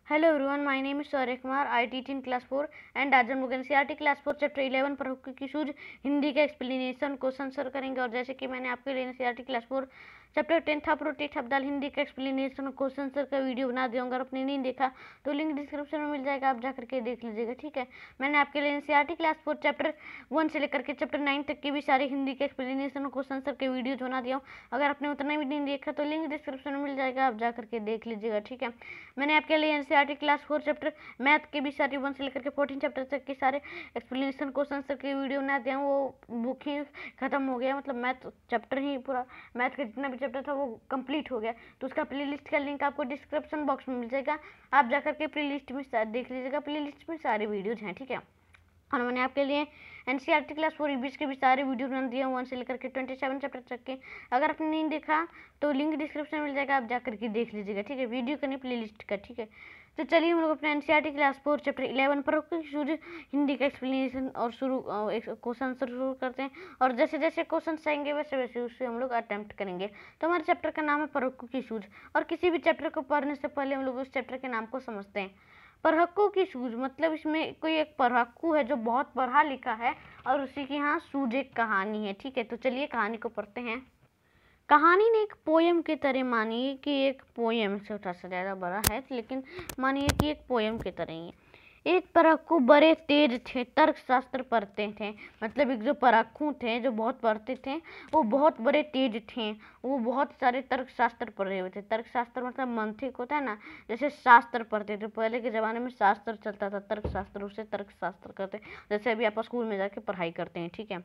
Hello everyone, my name is Saurya Kumar. I teach in class 4 and आज हम लोग NCERT class 4 chapter 11 पर की सूझ हिंदी का एक्सप्लेनेशन क्वेश्चन आंसर करेंगे। और जैसे कि मैंने आपके लिए एनसीईआरटी क्लास 4 चैप्टर 10 था प्रोटेट हब्दाल हिंदी का एक्सप्लेनेशन क्वेश्चन आंसर का वीडियो बना दिया। अगर आपने नहीं देखा तो लिंक डिस्क्रिप्शन में मिल जाएगा, आप जाकर के देख लीजिएगा। ठीक है, मैंने आपके लिए एनसीईआरटी क्लास 4 चैप्टर 1 से लेकर के चैप्टर 9 तक के भी सारे हिंदी के एक्सप्लेनेशन क्वेश्चन आंसर के वीडियो बना दिया हूँ। अगर आपने उतना भी नहीं देखा तो लिंक डिस्क्रिप्शन में मिल जाएगा, आप जाकर के देख लीजिएगा। ठीक है, मैंने आपके लिए एनसीईआरटी क्लास 4 चैप्टर मैथ के भी सारे 1 से लेकर के 14 चैप्टर तक के सारे एक्सप्लेनेशन क्वेश्चन आंसर के वीडियो बना दिया। वो बुक ही खत्म हो गया, मतलब मैथ चैप्टर ही पूरा मैथ का जितना भी चैप्टर था वो कंप्लीट हो गया। तो उसका प्लेलिस्ट का लिंक आपको डिस्क्रिप्शन बॉक्स में मिल जाएगा, आप जाकर के प्लेलिस्ट में देख लीजिएगा। प्लेलिस्ट में सारे वीडियोज हैं। ठीक है, और मैंने आपके लिए एनसीईआरटी क्लास 4 ईबीएस के भी सारे वीडियो बना दिए 1 से लेकर के 27 चैप्टर तक के। अगर आपने नहीं देखा तो लिंक डिस्क्रिप्शन में मिल जाएगा, आप जाकर के देख लीजिएगा। ठीक है, वीडियो का नहीं प्लेलिस्ट का। ठीक है, तो चलिए हम लोग अपने एनसीईआरटी क्लास 4 चैप्टर 11 पर शुरू हिंदी का एक्सप्लेनेशन और शुरू क्वेश्चन आंसर शुरू करते हैं। और जैसे जैसे क्वेश्चन आएंगे वैसे वैसे उससे हम लोग अटेम्प्ट करेंगे। तो हमारे चैप्टर का नाम है परहक्कू की सूझ। और किसी भी चैप्टर को पढ़ने से पहले हम लोग उस चैप्टर के नाम को समझते हैं। परहक्कू की सूझ मतलब इसमें कोई एक परहक्कू है जो बहुत पढ़ा लिखा है और उसी की यहाँ सूझ एक कहानी है। ठीक है, तो चलिए कहानी को पढ़ते हैं। कहानी ने एक पोयम की तरह, मानिए कि एक पोयम से थोड़ा सा ज़्यादा बड़ा है, लेकिन मानिए कि एक पोयम की तरह ही है। एक परहक्कू बड़े तेज थे, तर्क शास्त्र पढ़ते थे। मतलब एक जो परहक्कू थे जो बहुत पढ़ते थे वो बहुत बड़े तेज थे, वो बहुत सारे तर्क शास्त्र पढ़े हुए थे। तर्क शास्त्र मतलब मंथिक होता है ना, जैसे शास्त्र पढ़ते थे। पहले के ज़माने में शास्त्र चलता था, तर्क शास्त्र, उसे तर्क शास्त्र कहते, जैसे अभी आप स्कूल में जाके पढ़ाई करते हैं। ठीक है,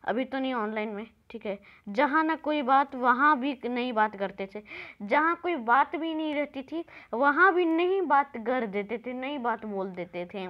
अभी तो नहीं, ऑनलाइन में। ठीक है, जहाँ ना कोई बात वहाँ भी नई बात करते थे, जहाँ कोई बात भी नहीं रहती थी वहाँ भी नई बात कर देते थे, नई बात बोल देते थे।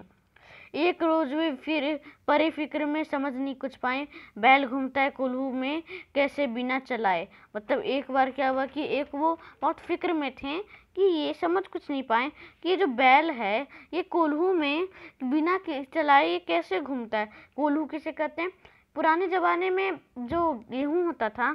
एक रोज वे फिर परे फिक्र में समझ नहीं कुछ पाए, बैल घूमता है कोल्हू में कैसे बिना चलाए। मतलब एक बार क्या हुआ कि एक वो बहुत फिक्र में थे कि ये समझ कुछ नहीं पाए कि ये जो बैल है ये कोल्हू में बिना चलाए ये कैसे घूमता है। कोल्हू किसे कहते हैं? पुराने ज़माने में जो गेहूँ होता था,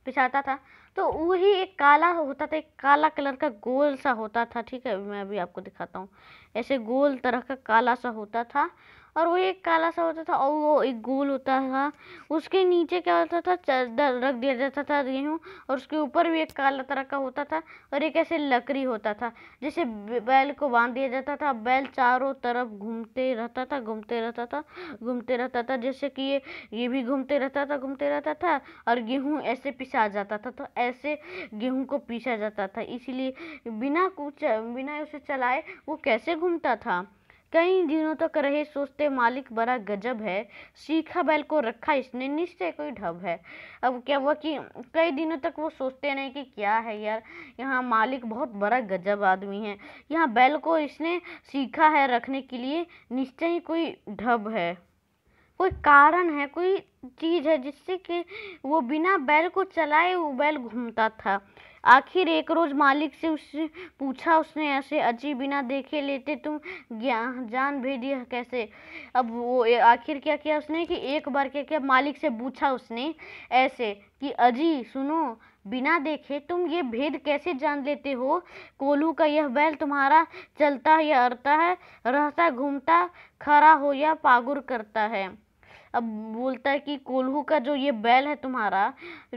पिसाता था, तो वही एक काला होता था, एक काला कलर का गोल सा होता था। ठीक है, मैं अभी आपको दिखाता हूँ। ऐसे गोल तरह का काला सा होता था और वो एक काला सा होता था और वो एक गोल होता था। उसके नीचे क्या होता था, चादर रख दिया जाता था गेहूँ, और उसके ऊपर भी एक काला तरह का होता था और एक ऐसे लकड़ी होता था जिसे बैल को बांध दिया जाता था। बैल चारों तरफ घूमते रहता था, घूमते रहता था, घूमते रहता था, जैसे कि ये भी घूमते रहता था, घूमते रहता था, और गेहूँ ऐसे पिसा जाता था। तो ऐसे गेहूँ को पीसा जाता था, इसीलिए बिना उसे चलाए वो कैसे घूमता था। कई दिनों तक रहे सोचते, मालिक बड़ा गजब है, सीखा बैल को रखा इसने, निश्चय कोई ढब है। अब क्या हुआ कि कई दिनों तक वो सोचते नहीं कि क्या है यार, यहाँ मालिक बहुत बड़ा गजब आदमी है, यहाँ बैल को इसने सीखा है रखने के लिए, निश्चय ही कोई ढब है, कोई कारण है, कोई चीज है जिससे कि वो बिना बैल को चलाए वो बैल घूमता था। आखिर एक रोज मालिक से उससे पूछा उसने ऐसे, अजी बिना देखे लेते तुम जान भेदी कैसे। अब वो आखिर क्या किया उसने कि एक बार क्या किया, मालिक से पूछा उसने ऐसे कि अजी सुनो, बिना देखे तुम ये भेद कैसे जान लेते हो, कोल्हू का यह बैल तुम्हारा चलता या अड़ता है, रहता घूमता, खड़ा हो या पागुर करता है। अब बोलता है कि कोल्हू का जो ये बैल है तुम्हारा,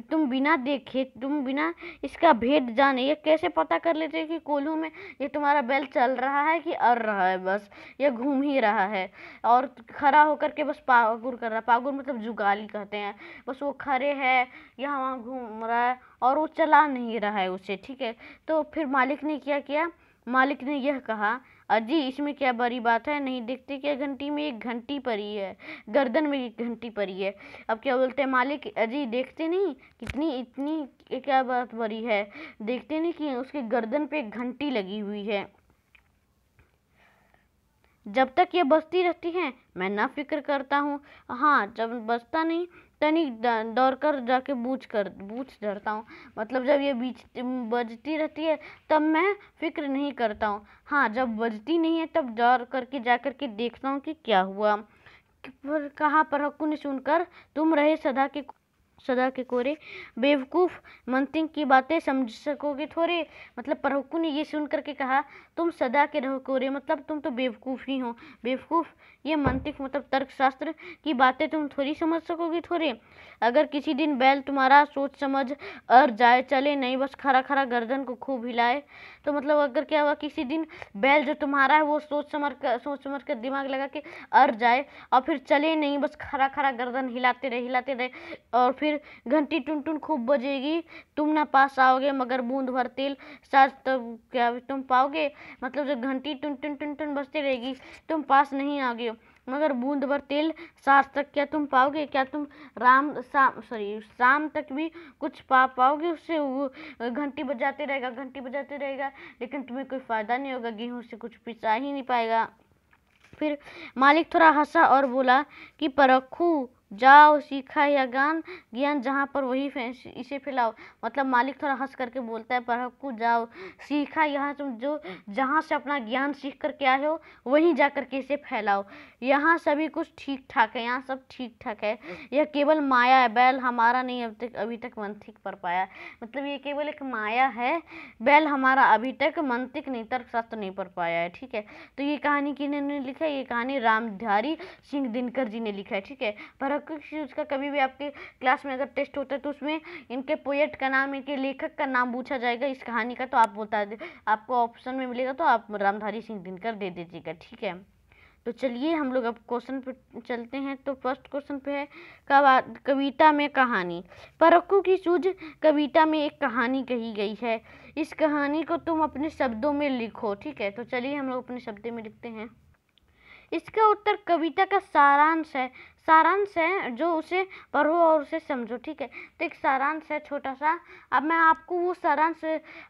तुम बिना देखे, तुम बिना इसका भेद जाने ये कैसे पता कर लेते हो कि कोल्हू में ये तुम्हारा बैल चल रहा है कि अड़ रहा है, बस ये घूम ही रहा है और खड़ा होकर के बस पागुर कर रहा है। पागुर मतलब जुगाली कहते हैं, बस वो खड़े है यहाँ वहाँ घूम रहा है और वो चला नहीं रहा है उसे। ठीक है, तो फिर मालिक ने क्या किया, मालिक ने यह कहा, अजी इसमें क्या बड़ी बात है, नहीं देखते क्या घंटी में एक घंटी पड़ी है, गर्दन में एक घंटी पड़ी है। अब क्या बोलते हैं मालिक, अजी देखते नहीं कितनी इतनी क्या बात बड़ी है, देखते नहीं कि उसके गर्दन पे एक घंटी लगी हुई है। जब तक ये बजती रहती है मैं ना फिक्र करता हूँ, हाँ जब बजता नहीं तनी दौड़ कर जाके बूझ धरता हूँ। मतलब जब ये बीच बजती रहती है तब मैं फिक्र नहीं करता हूँ, हाँ जब बजती नहीं है तब दौड़ करके जा करके देखता हूँ कि क्या हुआ। पर कहा परहक्कू ने सुनकर, तुम रहे सदा के कोरे, बेवकूफ़ मंतिक की बातें समझ सकोगे थोड़े। मतलब परोक्कू ने ये सुन करके कहा तुम सदा के रहो कोरे, मतलब तुम तो बेवकूफ़ ही हो। बेवकूफ़ ये मंतिक मतलब तर्कशास्त्र की बातें तुम थोड़ी समझ सकोगे थोड़े। अगर किसी दिन बैल तुम्हारा सोच समझ अर जाए, चले नहीं बस खड़ा खड़ा गर्दन को खूब हिलाए। तो मतलब अगर क्या हुआ, किसी दिन बैल जो तुम्हारा है वो सोच समझ कर दिमाग लगा के अर जाए और फिर चले नहीं, बस खड़ा खड़ा गर्दन हिलाते रहे और फिर घंटी टुन टुन खूब बजेगी, तुम ना पास आओगे मगर बूंद भर तेल साज तब क्या तुम पाओगे। मतलब जब घंटी टुन टुन टुन टुन बजती रहेगी तुम पास नहीं आओगे, मगर बूंद भर तेल साज तक क्या तुम पाओगे। क्या तुम शाम तक भी कुछ पा पाओगे उससे। वो घंटी बजाते रहेगा लेकिन तुम्हें कोई फ़ायदा नहीं होगा, गेहूँ से कुछ पिसा ही नहीं पाएगा। फिर मालिक थोड़ा हंसा और बोला कि परखू जाओ सीखा या ज्ञान जहाँ पर वही इसे फैलाओ। मतलब मालिक थोड़ा हंस करके बोलता है परखू जाओ सीखा, यहाँ तुम जो जहाँ से अपना ज्ञान सीख करके आए हो वहीं जा करके इसे फैलाओ। यहाँ सभी कुछ ठीक ठाक है, यहाँ सब ठीक ठाक है, यह केवल माया है, बैल हमारा नहीं अभी तक मंतिक पर पाया। मतलब ये केवल एक माया है, बैल हमारा अभी तक मंतिक नहीं तर्कशास्त्र नहीं पर पाया है। ठीक है, तो ये कहानी किन्होंने लिखा है, ये कहानी रामधारी सिंह दिनकर जी ने लिखा है। ठीक है, परखू की सूझ का कभी भी आपके क्लास में अगर टेस्ट होता है तो उसमें इनके पोएट का नाम, इनके लेखक का नाम पूछा जाएगा इस कहानी का, तो आप बता दे, आपको ऑप्शन में मिलेगा तो आप रामधारी सिंह दिनकर दे दीजिएगा। ठीक है, तो चलिए हम लोग अब क्वेश्चन पे चलते हैं। तो फर्स्ट क्वेश्चन पे है कविता में कहानी। परखू की सूझ कविता में एक कहानी कही गई है, इस कहानी को तुम अपने शब्दों में लिखो। ठीक है, तो चलिए हम लोग अपने शब्दों में लिखते हैं। इसका उत्तर कविता का सारांश है जो उसे पढ़ो और उसे समझो। ठीक है, तो एक सारांश है छोटा सा। अब मैं आपको वो सारांश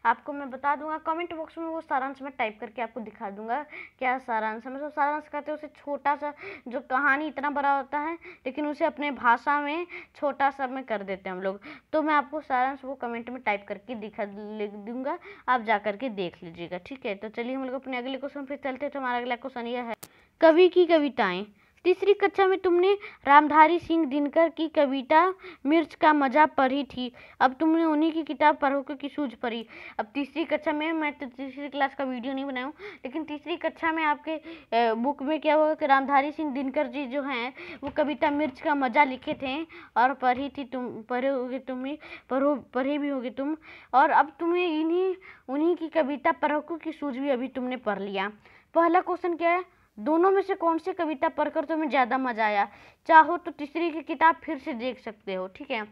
आपको मैं बता दूंगा कमेंट बॉक्स में, वो सारांश मैं टाइप करके आपको दिखा दूंगा क्या सारांश है। मतलब सारांश कहते हैं उसे छोटा सा, जो कहानी इतना बड़ा होता है लेकिन उसे अपने भाषा में छोटा सा में कर देते हैं हम लोग। तो मैं आपको सारांश वो कमेंट में टाइप करके लिख दूंगा, आप जा करके देख लीजिएगा। ठीक है, तो चलिए हम लोग अपने अगले क्वेश्चन पे चलते हैं। तो हमारा अगला क्वेश्चन यह है, कवि की कविताएं। तीसरी कक्षा में तुमने रामधारी सिंह दिनकर की कविता मिर्च का मजा पढ़ी थी, अब तुमने उन्हीं की किताब परखू की सूझ पढ़ी। अब तीसरी कक्षा में, मैं तो तीसरी क्लास का वीडियो नहीं बनाया हूँ, लेकिन तीसरी कक्षा में आपके बुक में क्या होगा कि रामधारी सिंह दिनकर जी जो हैं वो कविता मिर्च का मजा लिखे थे और पढ़ी थी, तुम पढ़े भी होगे तुम। और अब तुम्हें उन्हीं की कविता परखू की सूझ भी अभी तुमने पढ़ लिया। पहला क्वेश्चन क्या है, दोनों में से कौन सी कविता पढ़कर तुम्हें ज़्यादा मजा आया। चाहो तो तीसरी की किताब फिर से देख सकते हो। ठीक है,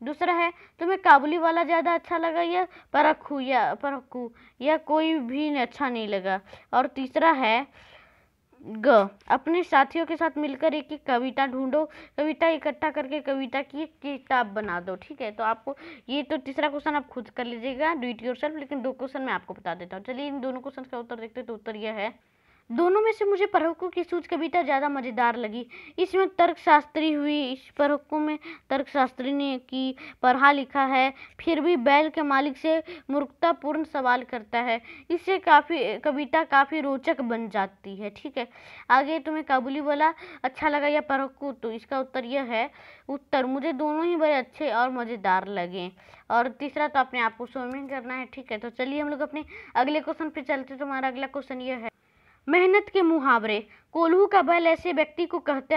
दूसरा है, तुम्हें काबुली वाला ज़्यादा अच्छा लगा या परखू या कोई भी अच्छा नहीं लगा। और तीसरा है अपने साथियों के साथ मिलकर एक कविता ढूंढो, कविता इकट्ठा करके कविता की किताब बना दो। ठीक है, तो आपको ये तो तीसरा क्वेश्चन आप खुद कर लीजिएगा, डू इट योरसेल्फ, लेकिन दो क्वेश्चन मैं आपको बता देता हूँ। चलिए इन दोनों क्वेश्चन का उत्तर देखते हैं। तो उत्तर यह है, दोनों में से मुझे परखू की सूझ कविता ज़्यादा मज़ेदार लगी। इसमें तर्कशास्त्री हुई, इस परखू में तर्कशास्त्री ने की पढ़ा लिखा है, फिर भी बैल के मालिक से मूर्खतापूर्ण सवाल करता है, इससे कविता काफ़ी रोचक बन जाती है। ठीक है, आगे तुम्हें काबुली वाला अच्छा लगा या परखू, तो इसका उत्तर यह है, उत्तर मुझे दोनों ही बड़े अच्छे और मज़ेदार लगे। और तीसरा तो अपने आप को स्विमिंग करना है। ठीक है, तो चलिए हम लोग अपने अगले क्वेश्चन पे चलते। तो हमारा अगला क्वेश्चन यह है, मेहनत के मुहावरे। कोल्हू का बैल ऐसे व्यक्ति को कहते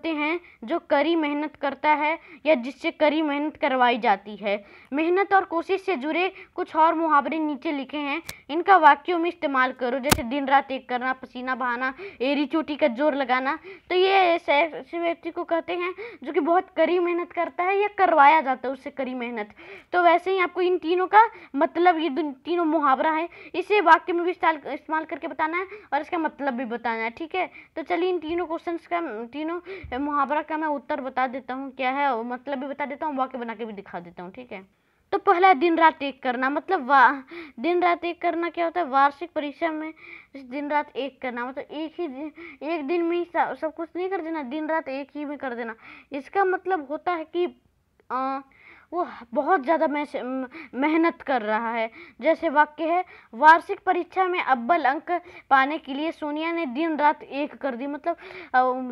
हैं जो कड़ी मेहनत करता है या जिससे कड़ी मेहनत करवाई जाती है। मेहनत और कोशिश से जुड़े कुछ और मुहावरे नीचे लिखे हैं, इनका वाक्यों में इस्तेमाल करो। जैसे दिन रात एक करना, पसीना बहाना, एड़ी चोटी का जोर लगाना। तो ये ऐसे व्यक्ति को कहते हैं जो कि बहुत कड़ी मेहनत करता है या करवाया जाता है उससे कड़ी मेहनत। तो वैसे ही आपको इन तीनों का मतलब, ये तीनों मुहावरा है, इसे वाक्य में भी इस्तेमाल करके बताना है और इसका मतलब भी बताना है। ठीक है, तो चलिए इन तीनों क्वेश्चंस का, तीनों मुहावरा का मैं उत्तर बता देता हूँ क्या है, और मतलब भी बता देता हूँ, वाक्य बना के भी दिखा देता हूँ। ठीक है, तो पहला दिन रात एक करना। मतलब दिन रात एक करना क्या होता है, वार्षिक परीक्षा में दिन रात एक करना, मतलब एक दिन में ही सब कुछ नहीं कर देना, दिन रात एक ही में कर देना। इसका मतलब होता है कि वो बहुत ज़्यादा मेहनत कर रहा है। जैसे वाक्य है, वार्षिक परीक्षा में अव्वल अंक पाने के लिए सोनिया ने दिन रात एक कर दी। मतलब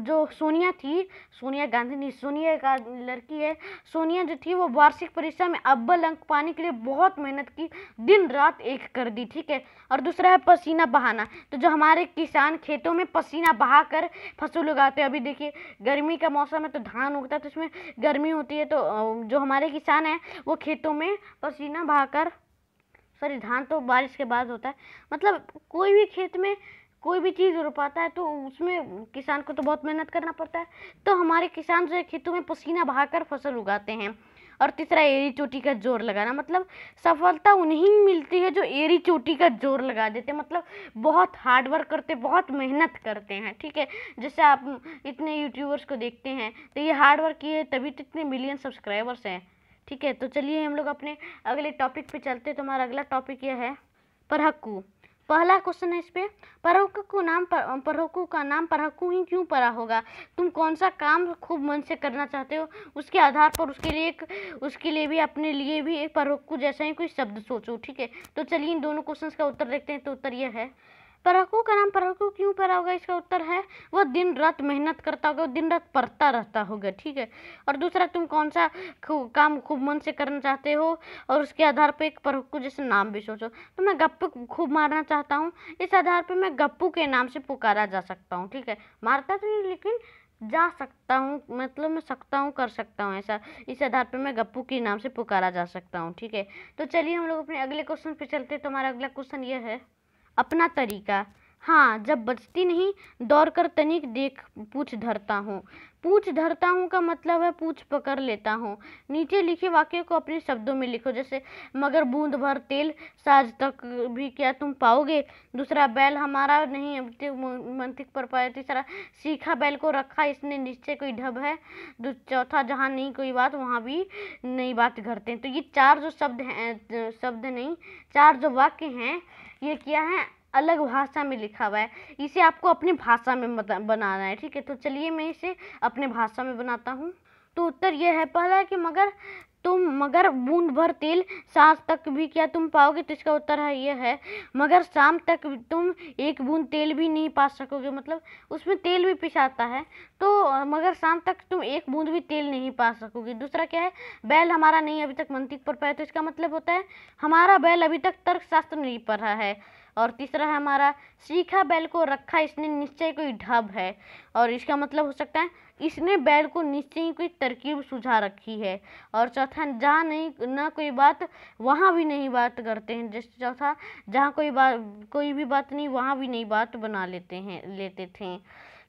जो सोनिया थी, सोनिया गांधी नहीं, सोनिया एक लड़की है, सोनिया जो थी वो वार्षिक परीक्षा में अव्वल अंक पाने के लिए बहुत मेहनत की, दिन रात एक कर दी। ठीक है। और दूसरा है पसीना बहाना। तो जो हमारे किसान खेतों में पसीना बहा कर फसल उगाते हैं, अभी देखिए गर्मी का मौसम है तो धान उगता है तो इसमें गर्मी होती है, तो जो हमारे किसान हैं वो खेतों में पसीना बहाकर, सॉरी धान तो बारिश के बाद होता है, मतलब कोई भी खेत में कोई भी चीज़ रोपाता है तो उसमें किसान को तो बहुत मेहनत करना पड़ता है, तो हमारे किसान जो है खेतों में पसीना बहाकर फसल उगाते हैं। और तीसरा एड़ी चोटी का जोर लगाना। मतलब सफलता उन्हीं मिलती है जो एड़ी चोटी का जोर लगा देते हैं, मतलब बहुत हार्ड वर्क करते, बहुत मेहनत करते हैं। ठीक है। जैसे आप इतने यूट्यूबर्स को देखते हैं तो ये हार्ड वर्क किए तभी तो इतने मिलियन सब्सक्राइबर्स हैं। ठीक है। तो चलिए हम लोग अपने अगले टॉपिक पे चलते हैं। तो हमारा अगला टॉपिक यह है परहक्कू। पहला क्वेश्चन है इस पे, परहक्कू का नाम परहक्कू ही क्यों पड़ा होगा? तुम कौन सा काम खूब मन से करना चाहते हो, उसके आधार पर उसके लिए भी अपने लिए भी एक परहक्कू जैसा ही कोई शब्द सोचो। ठीक है। तो चलिए इन दोनों क्वेश्चंस का उत्तर देखते हैं। तो उत्तर यह है, परहक्कू का नाम परहक्कू क्यों पड़ा होगा, इसका उत्तर है वह दिन रात मेहनत करता होगा, दिन रात पढ़ता रहता होगा। ठीक है। और दूसरा, तुम कौन सा काम खूब मन से करना चाहते हो और उसके आधार पर एक परहक्कू जैसे नाम भी सोचो। तो मैं गप्पू खूब मारना चाहता हूँ, इस आधार पर मैं गप्पू के नाम से पुकारा जा सकता हूँ। ठीक है। मारता तो नहीं लेकिन जा सकता हूँ, मतलब मैं सकता हूँ, कर सकता हूँ ऐसा, इस आधार पर मैं गप्पू के नाम से पुकारा जा सकता हूँ। ठीक है। तो चलिए हम लोग अपने अगले क्वेश्चन पे चलते हैं। तो हमारा अगला क्वेश्चन यह है, अपना तरीका। हाँ, जब बचती नहीं दौड़ कर तनिक देख पूछ धरता हूँ। पूछ धरता हूँ का मतलब है पूछ पकड़ लेता हूँ। नीचे लिखे वाक्य को अपने शब्दों में लिखो। जैसे मगर बूंद भर तेल साज तक भी क्या तुम पाओगे। दूसरा, बैल हमारा नहीं मंतिक पर पाया। तीसरा, सीखा बैल को रखा इसने निश्चय कोई ढब है। चौथा, जहाँ नहीं कोई बात वहाँ भी नई बात करते हैं। तो ये चार जो शब्द हैं, शब्द नहीं, चार जो वाक्य हैं, ये क्या है, अलग भाषा में लिखा हुआ है। इसे आपको अपनी भाषा में बनाना है। ठीक है। तो चलिए मैं इसे अपने भाषा में बनाता हूँ। तो उत्तर यह है, पहला है कि मगर बूंद भर तेल सांझ तक भी क्या तुम पाओगे। तो इसका उत्तर है यह है, मगर शाम तक तुम एक बूंद तेल भी नहीं पा सकोगे। मतलब उसमें तेल भी पिसाता है, तो मगर शाम तक तुम एक बूंद भी तेल नहीं पा सकोगे। दूसरा क्या है, बैल हमारा नहीं अभी तक मंतिक पर पाया। तो इसका मतलब होता है हमारा बैल अभी तक तर्कशास्त्र नहीं पढ़ा है। और तीसरा है हमारा, सीखा बैल को रखा इसने निश्चय कोई ढब है। और इसका मतलब हो सकता है इसने बैल को निश्चय ही कोई तरकीब सुझा रखी है। और चौथा, जहाँ नहीं ना कोई बात वहाँ भी नहीं बात करते हैं। जैसे चौथा, जहाँ कोई भी बात नहीं वहाँ भी नहीं बात बना लेते थे।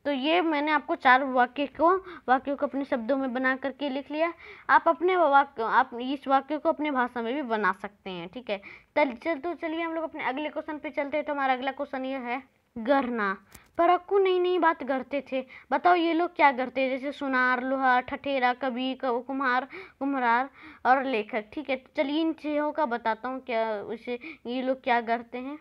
तो ये मैंने आपको चार वाक्यों को अपने शब्दों में बना करके लिख लिया। आप इस वाक्य को अपने भाषा में भी बना सकते हैं। ठीक है। तो चलिए हम लोग अपने अगले क्वेश्चन पे चलते हैं। तो हमारा अगला क्वेश्चन ये है, गढ़ना। परहक्कू नई बात गढ़ते थे, बताओ ये लोग क्या करते हैं। जैसे सुनार, लोहार, ठठेरा, कवि, कुम्हार और लेखक। ठीक है। तो चलिए इन छहों का बताता हूँ क्या ये लोग क्या करते हैं।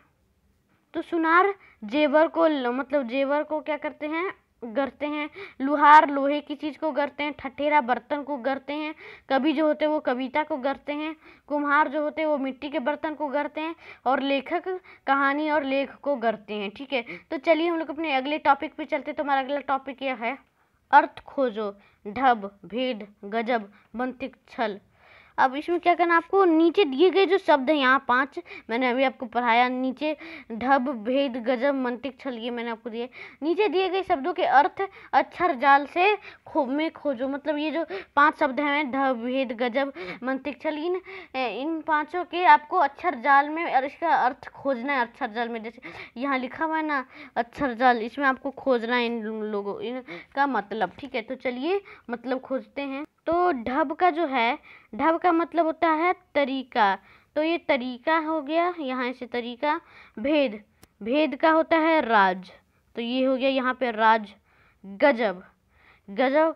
तो सुनार जेवर को क्या करते हैं, गढ़ते हैं। लोहार लोहे की चीज को गढ़ते हैं। ठठेरा बर्तन को गढ़ते हैं। कवि जो होते हैं वो कविता को गढ़ते हैं। कुम्हार जो होते हैं वो मिट्टी के बर्तन को गढ़ते हैं। और लेखक कहानी और लेख को गढ़ते हैं। ठीक है। तो चलिए हम लोग अपने अगले टॉपिक पे चलते हैं। तो हमारा अगला टॉपिक यह है, अर्थ खोजो। ढब, भेद, गजब, मंतिक, छल। अब इसमें क्या करना, आपको नीचे दिए गए जो शब्द हैं, यहाँ 5 मैंने अभी आपको पढ़ाया, नीचे ढब, भेद, गजब, मंतिक, छल, ये मैंने आपको दिए। नीचे दिए गए शब्दों के अर्थ अक्षर जाल से खोजो। मतलब ये जो 5 शब्द हैं, ढब, भेद, गजब, मंतिक, छल, इन 5 के आपको अक्षर जाल में और इसका अर्थ खोजना है। अक्षर जाल में जैसे यहाँ लिखा हुआ है ना अक्षर जाल, इसमें आपको खोजना है इनका मतलब। ठीक है। तो चलिए मतलब खोजते हैं। तो ढब का मतलब होता है तरीका। तो ये तरीका हो गया, यहाँ से तरीका। भेद का होता है राज। तो ये हो गया यहाँ पे राज। गजब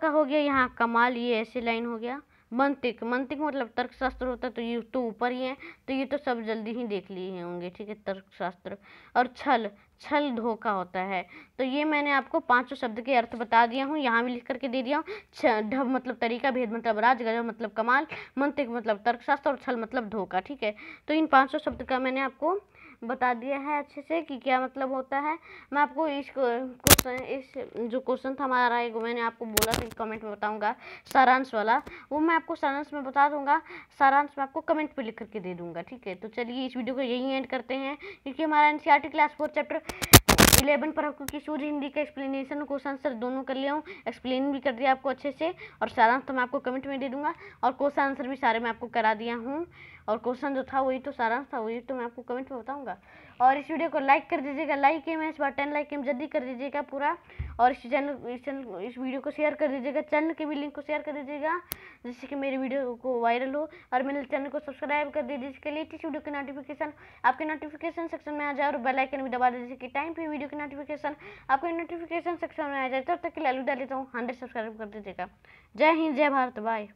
का हो गया यहाँ कमाल, ये ऐसे लाइन हो गया। मंतिक, मंतिक मतलब तर्कशास्त्र होता है, तो ये तो ऊपर ही है, तो ये तो सब जल्दी ही देख लिए होंगे, ठीक है, तर्कशास्त्र। और छल, छल धोखा होता है, तो ये मैंने आपको 5 शब्द के अर्थ बता दिया हूँ, यहाँ भी लिख करके दे दिया हूँ। ढब मतलब तरीका, भेद मतलब राज, गजब मतलब कमाल, मंतिक मतलब तर्कशास्त्र और छल मतलब धोखा, ठीक है। तो इन 5 शब्द का मैंने आपको बता दिया है अच्छे से कि क्या मतलब होता है। मैं आपको इस जो क्वेश्चन था हमारा, एक मैंने आपको बोला था कि कमेंट में बताऊंगा सारांश वाला, वो मैं आपको सारांश में बता दूंगा, सारांश में आपको कमेंट पे लिख करके दे दूंगा, ठीक है। तो चलिए इस वीडियो को यहीं एंड करते हैं, क्योंकि हमारा एनसीईआरटी क्लास 4 चैप्टर 11 पर क्योंकि सूर्य हिंदी का एक्सप्लेनेशन क्वेश्चन आंसर दोनों कर लिया हूँ, एक्सप्लेन भी कर दिया आपको अच्छे से, और सारांश तो मैं आपको कमेंट में दे दूंगा, और क्वेश्चन आंसर भी सारे मैं आपको करा दिया हूँ, और क्वेश्चन जो था वही तो सारांश था, वही तो मैं आपको कमेंट में बताऊंगा। और इस वीडियो को लाइक कर दीजिएगा, लाइक है मैं इस बार 10 लाइक जल्दी कर दीजिएगा पूरा, और इस वीडियो को शेयर कर दीजिएगा, चैनल के भी लिंक को शेयर कर दीजिएगा, जिससे कि मेरी वीडियो को वायरल हो, और मेरे चैनल को सब्सक्राइब कर दीजिए, जिसके लिए इस वीडियो की नोटिफिकेशन आपके नोटिफिकेशन सेक्शन में आ जाए, और बेल आइकन भी दबा दीजिए कि टाइम पे वीडियो की नोटिफिकेशन आपके नोटिफिकेशन सेक्शन में आ जाए। तब तक के लिए अलविदा लेता हूँ, 100 सब्सक्राइब कर दीजिएगा। जय हिंद, जय भारत, बाय।